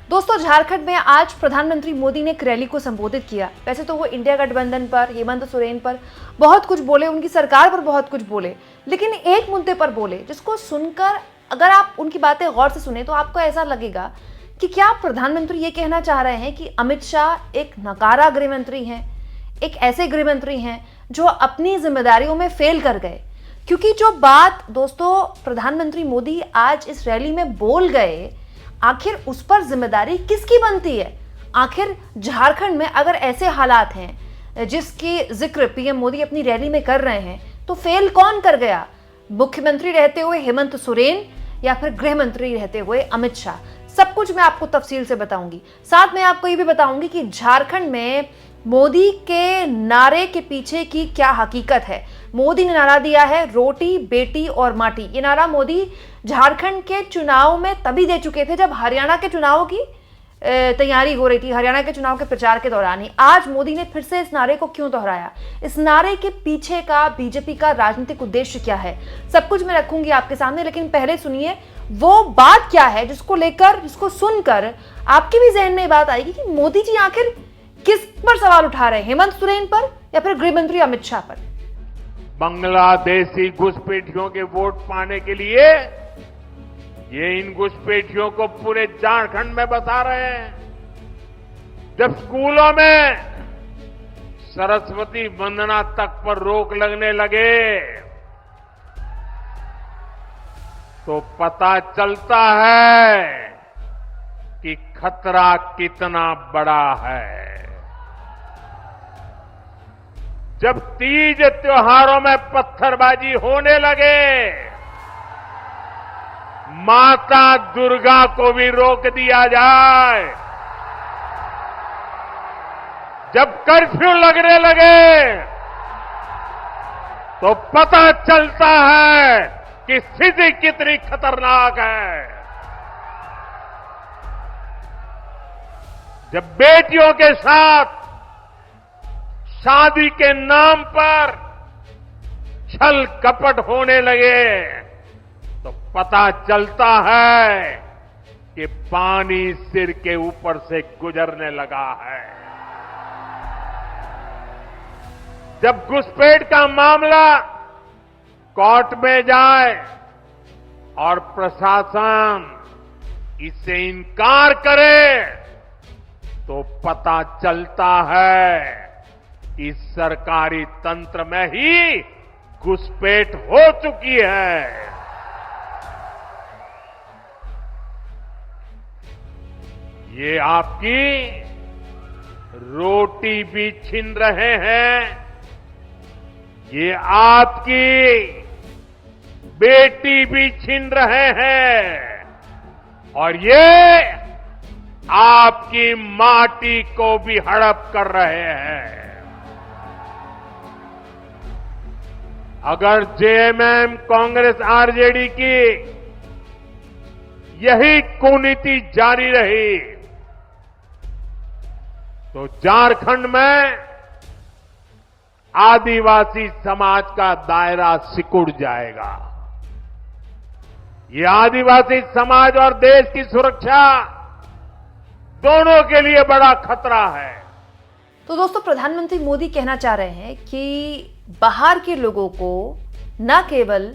दोस्तों, झारखंड में आज प्रधानमंत्री मोदी ने एक रैली को संबोधित किया। वैसे तो वो इंडिया गठबंधन पर, हेमंत सोरेन पर बहुत कुछ बोले, उनकी सरकार पर बहुत कुछ बोले, लेकिन एक मुद्दे पर बोले जिसको सुनकर अगर आप उनकी बातें गौर से सुने तो आपको ऐसा लगेगा कि क्या प्रधानमंत्री ये कहना चाह रहे हैं कि अमित शाह एक नकारा गृहमंत्री हैं, एक ऐसे गृहमंत्री हैं जो अपनी जिम्मेदारियों में फेल कर गए। क्योंकि जो बात दोस्तों प्रधानमंत्री मोदी आज इस रैली में बोल गए, आखिर उस पर जिम्मेदारी किसकी बनती है? आखिर झारखंड में अगर ऐसे हालात हैं जिसकी जिक्र पीएम मोदी अपनी रैली में कर रहे हैं, तो फेल कौन कर गया? मुख्यमंत्री रहते हुए हेमंत सोरेन या फिर गृह मंत्री रहते हुए अमित शाह? सब कुछ मैं आपको तफसील से बताऊंगी। साथ में आपको ये भी बताऊंगी कि झारखंड में मोदी के नारे के पीछे की क्या हकीकत है। मोदी ने नारा दिया है रोटी बेटी और माटी। ये नारा मोदी झारखंड के चुनाव में तभी दे चुके थे जब हरियाणा के चुनाव की तैयारी हो रही थी, हरियाणा के चुनाव के प्रचार के दौरान ही। आज मोदी ने फिर से इस नारे को क्यों दोहराया? इस नारे के पीछे का बीजेपी का राजनीतिक उद्देश्य क्या है? सब कुछ मैं रखूंगी आपके सामने, लेकिन पहले सुनिए वो बात क्या है जिसको लेकर, जिसको सुनकर आपके भी जहन में बात आएगी कि मोदी जी आखिर किस पर सवाल उठा रहे हैं, हेमंत सोरेन पर या फिर गृह मंत्री अमित शाह पर? बांग्लादेशी घुसपैठियों के वोट पाने के लिए ये इन घुसपैठियों को पूरे झारखंड में बसा रहे हैं। जब स्कूलों में सरस्वती वंदना तक पर रोक लगने लगे तो पता चलता है कि खतरा कितना बड़ा है। जब तीज त्योहारों में पत्थरबाजी होने लगे, माता दुर्गा को भी रोक दिया जाए। जब कर्फ्यू लगने लगे तो पता चलता है कि स्थिति कितनी खतरनाक है। जब बेटियों के साथ शादी के नाम पर छल कपट होने लगे तो पता चलता है कि पानी सिर के ऊपर से गुजरने लगा है। जब घुसपैठ का मामला कोर्ट में जाए और प्रशासन इससे इनकार करे तो पता चलता है कि सरकारी तंत्र में ही घुसपैठ हो चुकी है। ये आपकी रोटी भी छीन रहे हैं, ये आपकी बेटी भी छीन रहे हैं और ये आपकी माटी को भी हड़प कर रहे हैं। अगर जेएमएम, कांग्रेस, आरजेडी की यही कुनीति जारी रही तो झारखंड में आदिवासी समाज का दायरा सिकुड़ जाएगा। ये आदिवासी समाज और देश की सुरक्षा दोनों के लिए बड़ा खतरा है। तो दोस्तों, प्रधानमंत्री मोदी कहना चाह रहे हैं कि बाहर के लोगों को न केवल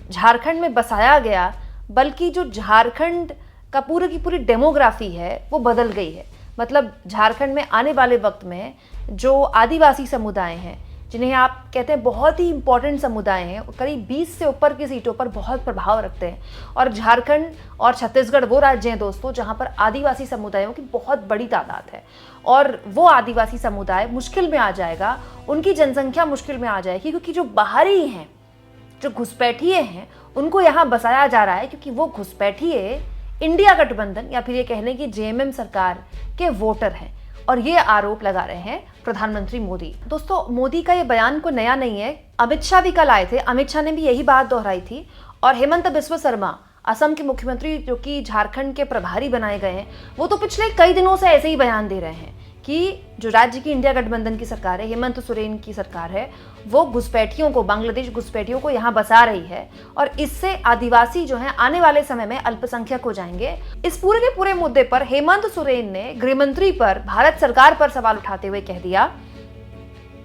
झारखंड में बसाया गया, बल्कि जो झारखंड का पूरी की पूरी डेमोग्राफी है वो बदल गई है। मतलब झारखंड में आने वाले वक्त में जो आदिवासी समुदाय हैं, जिन्हें आप कहते हैं बहुत ही इंपॉर्टेंट समुदाय हैं, करीब 20 से ऊपर की सीटों पर बहुत प्रभाव रखते हैं। और झारखंड और छत्तीसगढ़ वो राज्य हैं दोस्तों जहां पर आदिवासी समुदायों की बहुत बड़ी तादाद है और वो आदिवासी समुदाय मुश्किल में आ जाएगा, उनकी जनसंख्या मुश्किल में आ जाएगी, क्योंकि जो बाहरी हैं, जो घुसपैठिए हैं, उनको यहाँ बसाया जा रहा है क्योंकि वो घुसपैठिए इंडिया गठबंधन या फिर ये कह लें कि जेएमएम सरकार के वोटर हैं। और ये आरोप लगा रहे हैं प्रधानमंत्री मोदी। दोस्तों, मोदी का ये बयान कोई नया नहीं है। अमित शाह भी कल आए थे, अमित शाह ने भी यही बात दोहराई थी। और हेमंत बिस्वा शर्मा, असम के मुख्यमंत्री जो कि झारखंड के प्रभारी बनाए गए हैं, वो तो पिछले कई दिनों से ऐसे ही बयान दे रहे हैं कि जो राज्य की इंडिया गठबंधन की सरकार है, हेमंत सोरेन की सरकार है, वो घुसपैठियों को, बांग्लादेश घुसपैठियों को यहाँ बसा रही है और इससे आदिवासी जो हैं आने वाले समय में अल्पसंख्यक हो जाएंगे। इस पूरे के पूरे मुद्दे पर हेमंत सोरेन ने गृहमंत्री पर, भारत सरकार पर सवाल उठाते हुए कह दिया,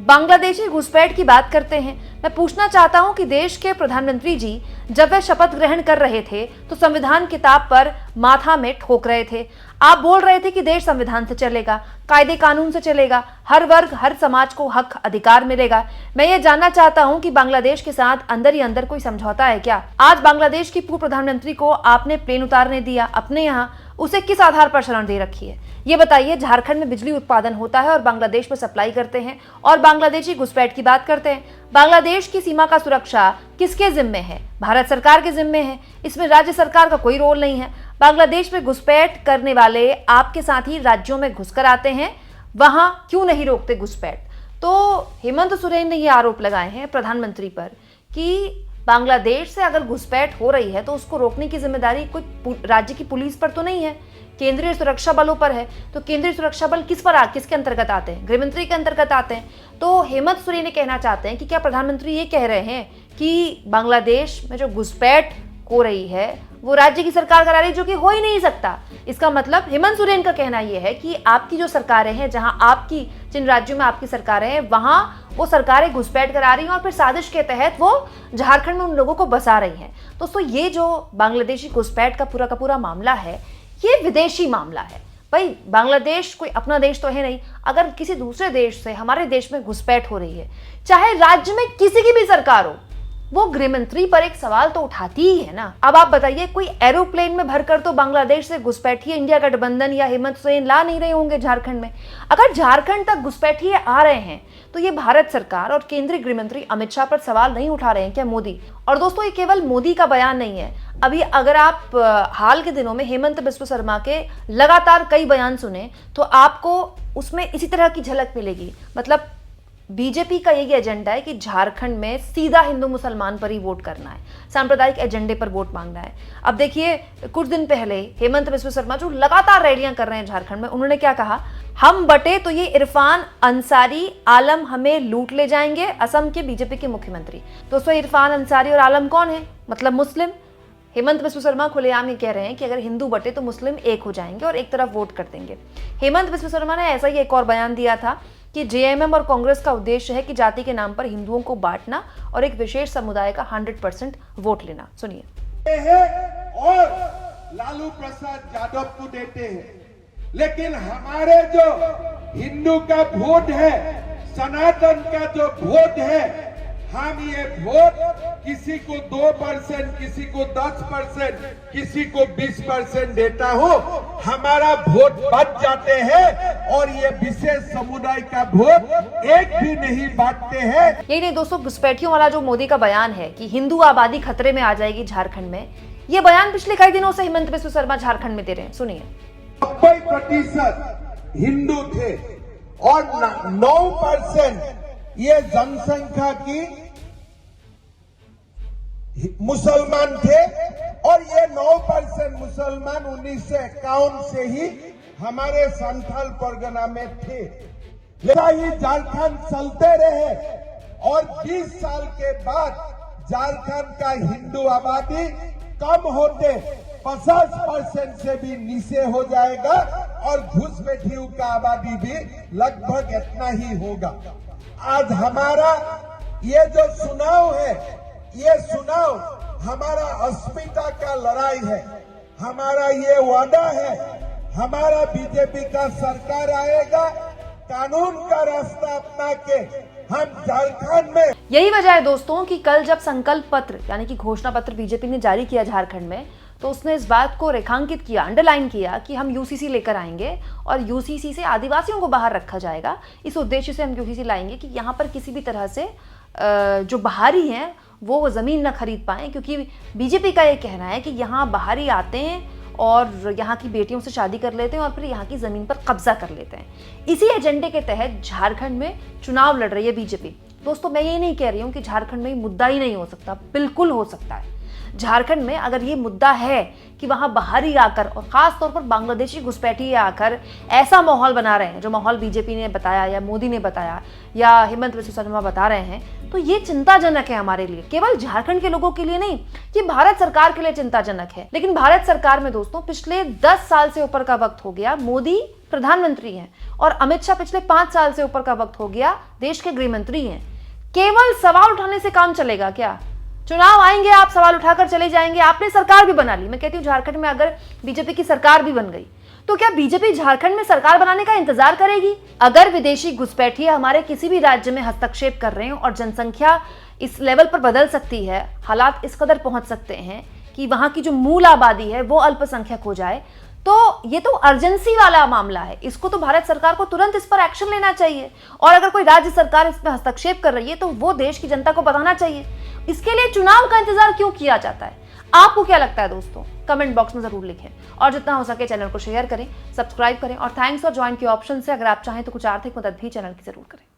बांग्लादेशी घुसपैठ की बात करते हैं। मैं पूछना चाहता हूं कि देश के प्रधानमंत्री जी जब वह शपथ ग्रहण कर रहे थे तो संविधान किताब पर माथा में ठोक रहे थे। आप बोल रहे थे कि देश संविधान से चलेगा, कायदे कानून से चलेगा, हर वर्ग हर समाज को हक अधिकार मिलेगा। मैं ये जानना चाहता हूं कि बांग्लादेश के साथ अंदर ही अंदर कोई समझौता है क्या? आज बांग्लादेश की पूर्व प्रधानमंत्री को आपने प्लेन उतारने दिया अपने यहाँ, उसे किस आधार पर शरण दे रखी है? ये बताइए। झारखंड में बिजली उत्पादन होता है और बांग्लादेश में सप्लाई करते हैं और बांग्लादेशी घुसपैठ की बात करते हैं। बांग्लादेश की सीमा का सुरक्षा किसके जिम्मे है? भारत सरकार के जिम्मे है। इसमें राज्य सरकार का कोई रोल नहीं है। बांग्लादेश में घुसपैठ करने वाले आपके साथ ही राज्यों में घुसकर आते हैं, वहां क्यों नहीं रोकते घुसपैठ? तो हेमंत सोरेन ने ये आरोप लगाए हैं प्रधानमंत्री पर कि बांग्लादेश से अगर घुसपैठ हो रही है तो उसको रोकने की जिम्मेदारी कोई राज्य की पुलिस पर तो नहीं है, केंद्रीय सुरक्षा बलों पर है। तो केंद्रीय सुरक्षा बल किसके अंतर्गत आते हैं? गृहमंत्री के अंतर्गत आते हैं। तो हेमंत सोरेन ये कहना चाहते हैं कि क्या प्रधानमंत्री ये कह रहे हैं कि बांग्लादेश में जो घुसपैठ हो रही है वो राज्य की सरकार करा रही है, जो कि हो ही नहीं सकता। इसका मतलब हेमंत सोरेन का कहना यह है कि आपकी जो सरकारें हैं, जहां आपकी, जिन राज्यों में आपकी सरकारें हैं, वहां वो सरकारें घुसपैठ करा रही हैं और फिर साजिश के तहत वो झारखंड में उन लोगों को बसा रही हैं। दोस्तों, ये जो बांग्लादेशी घुसपैठ का पूरा मामला है, ये विदेशी मामला है। भाई, बांग्लादेश कोई अपना देश तो है नहीं। अगर किसी दूसरे देश से हमारे देश में घुसपैठ हो रही है, चाहे राज्य में किसी की भी सरकार हो, वो गृहमंत्री पर एक सवाल तो उठाती ही है ना। अब आप बताइए, कोई एरोप्लेन में भरकर तो बांग्लादेश से घुसपैठिए इंडिया गठबंधन या हेमंत सोरेन ला नहीं रहे होंगे झारखंड में। अगर झारखंड तक घुसपैठिए आ रहे हैं तो ये भारत सरकार और केंद्रीय गृहमंत्री अमित शाह पर सवाल नहीं उठा रहे हैं क्या मोदी? और दोस्तों, ये केवल मोदी का बयान नहीं है। अभी अगर आप हाल के दिनों में हेमंत बिस्व शर्मा के लगातार कई बयान सुने तो आपको उसमें इसी तरह की झलक मिलेगी। मतलब बीजेपी का यही एजेंडा है कि झारखंड में सीधा हिंदू मुसलमान पर ही वोट करना है, सांप्रदायिक एजेंडे पर वोट मांगना है। अब देखिए, कुछ दिन पहले हेमंत बिस्व शर्मा जो लगातार रैलियां कर रहे हैं झारखंड में, उन्होंने क्या कहा? हम बटे तो ये इरफान अंसारी आलम हमें लूट ले जाएंगे, असम के बीजेपी के मुख्यमंत्री। दोस्तों, इरफान अंसारी और आलम कौन है? मतलब मुस्लिम। हेमंत बिस्व शर्मा खुलेआम ये कह रहे हैं कि अगर हिंदू बटे तो मुस्लिम एक हो जाएंगे और एक तरफ वोट कर देंगे। हेमंत बिस्व शर्मा ने ऐसा ही एक और बयान दिया था कि जेएमएम और कांग्रेस का उद्देश्य है कि जाति के नाम पर हिंदुओं को बांटना और एक विशेष समुदाय का 100% वोट लेना। सुनिए। और लालू प्रसाद यादव को देते हैं, लेकिन हमारे जो हिंदू का वोट है, सनातन का जो वोट है, हम ये वोट किसी को 2%, किसी को 10%, किसी को 20% देता हो, हमारा वोट बच जाते हैं और ये विशेष समुदाय का वोट एक भी नहीं बांटते हैं। यही नहीं दोस्तों, घुसपैठियों वाला जो मोदी का बयान है कि हिंदू आबादी खतरे में आ जाएगी झारखंड में, ये बयान पिछले कई दिनों से हेमंत बिस्व शर्मा झारखंड में दे रहे हैं। सुनिए। 90% हिंदू थे और 9% ये जनसंख्या की मुसलमान थे और ये 9% मुसलमान 1951 से ही हमारे संथाल परगना में थे। लेकिन झारखंड चलते रहे और 20 साल के बाद झारखंड का हिंदू आबादी कम होते 50% से भी नीचे हो जाएगा और घुसपैठियों का आबादी भी लगभग इतना ही होगा। आज हमारा ये जो चुनाव है, ये चुनाव हमारा अस्मिता का लड़ाई है। हमारा ये वादा है, हमारा बीजेपी का सरकार आएगा, कानून का रास्ता अपना के हम झारखंड में। यही वजह है दोस्तों कि कल जब संकल्प पत्र यानी कि घोषणा पत्र बीजेपी ने जारी किया झारखंड में, तो उसने इस बात को रेखांकित किया, अंडरलाइन किया कि हम यूसीसी लेकर आएंगे और यूसीसी से आदिवासियों को बाहर रखा जाएगा। इस उद्देश्य से हम यूसीसी लाएंगे कि यहाँ पर किसी भी तरह से जो बाहरी हैं वो ज़मीन न खरीद पाएँ, क्योंकि बीजेपी का ये कहना है कि यहाँ बाहरी आते हैं और यहाँ की बेटियों से शादी कर लेते हैं और फिर यहाँ की ज़मीन पर कब्जा कर लेते हैं। इसी एजेंडे के तहत झारखंड में चुनाव लड़ रही है बीजेपी। दोस्तों, मैं ये नहीं कह रही हूँ कि झारखंड में मुद्दा ही नहीं हो सकता, बिल्कुल हो सकता है। झारखंड में अगर ये मुद्दा है कि वहां बाहरी आकर और खास तौर पर बांग्लादेशी घुसपैठिए आकर ऐसा माहौल बना रहे हैं जो माहौल बीजेपी ने बताया या मोदी ने बताया या हेमंत बिस्वा शर्मा बता रहे हैं, तो ये चिंताजनक है हमारे लिए, केवल झारखंड के लोगों के लिए नहीं, ये भारत सरकार के लिए चिंताजनक है। लेकिन भारत सरकार में दोस्तों पिछले 10 साल से ऊपर का वक्त हो गया मोदी प्रधानमंत्री हैं और अमित शाह पिछले 5 साल से ऊपर का वक्त हो गया देश के गृह मंत्री हैं। केवल सवाल उठाने से काम चलेगा क्या? चुनाव आएंगे, आप सवाल उठाकर चले जाएंगे। आपने सरकार भी बना ली, मैं कहती हूँ झारखंड में अगर बीजेपी की सरकार भी बन गई तो क्या बीजेपी झारखंड में सरकार बनाने का इंतजार करेगी? अगर विदेशी घुसपैठिए हमारे किसी भी राज्य में हस्तक्षेप कर रहे हैं और जनसंख्या इस लेवल पर बदल सकती है, हालात इस कदर पहुंच सकते हैं कि वहां की जो मूल आबादी है वो अल्पसंख्यक हो जाए, तो ये तो अर्जेंसी वाला मामला है। इसको तो भारत सरकार को तुरंत इस पर एक्शन लेना चाहिए और अगर कोई राज्य सरकार इसमें हस्तक्षेप कर रही है तो वो देश की जनता को बताना चाहिए। इसके लिए चुनाव का इंतजार क्यों किया जाता है? आपको क्या लगता है दोस्तों? कमेंट बॉक्स में जरूर लिखें और जितना हो सके चैनल को शेयर करें, सब्सक्राइब करें और थैंक्स फॉर ज्वाइन के ऑप्शन से अगर आप चाहें तो कुछ आर्थिक मदद भी चैनल की जरूर करें।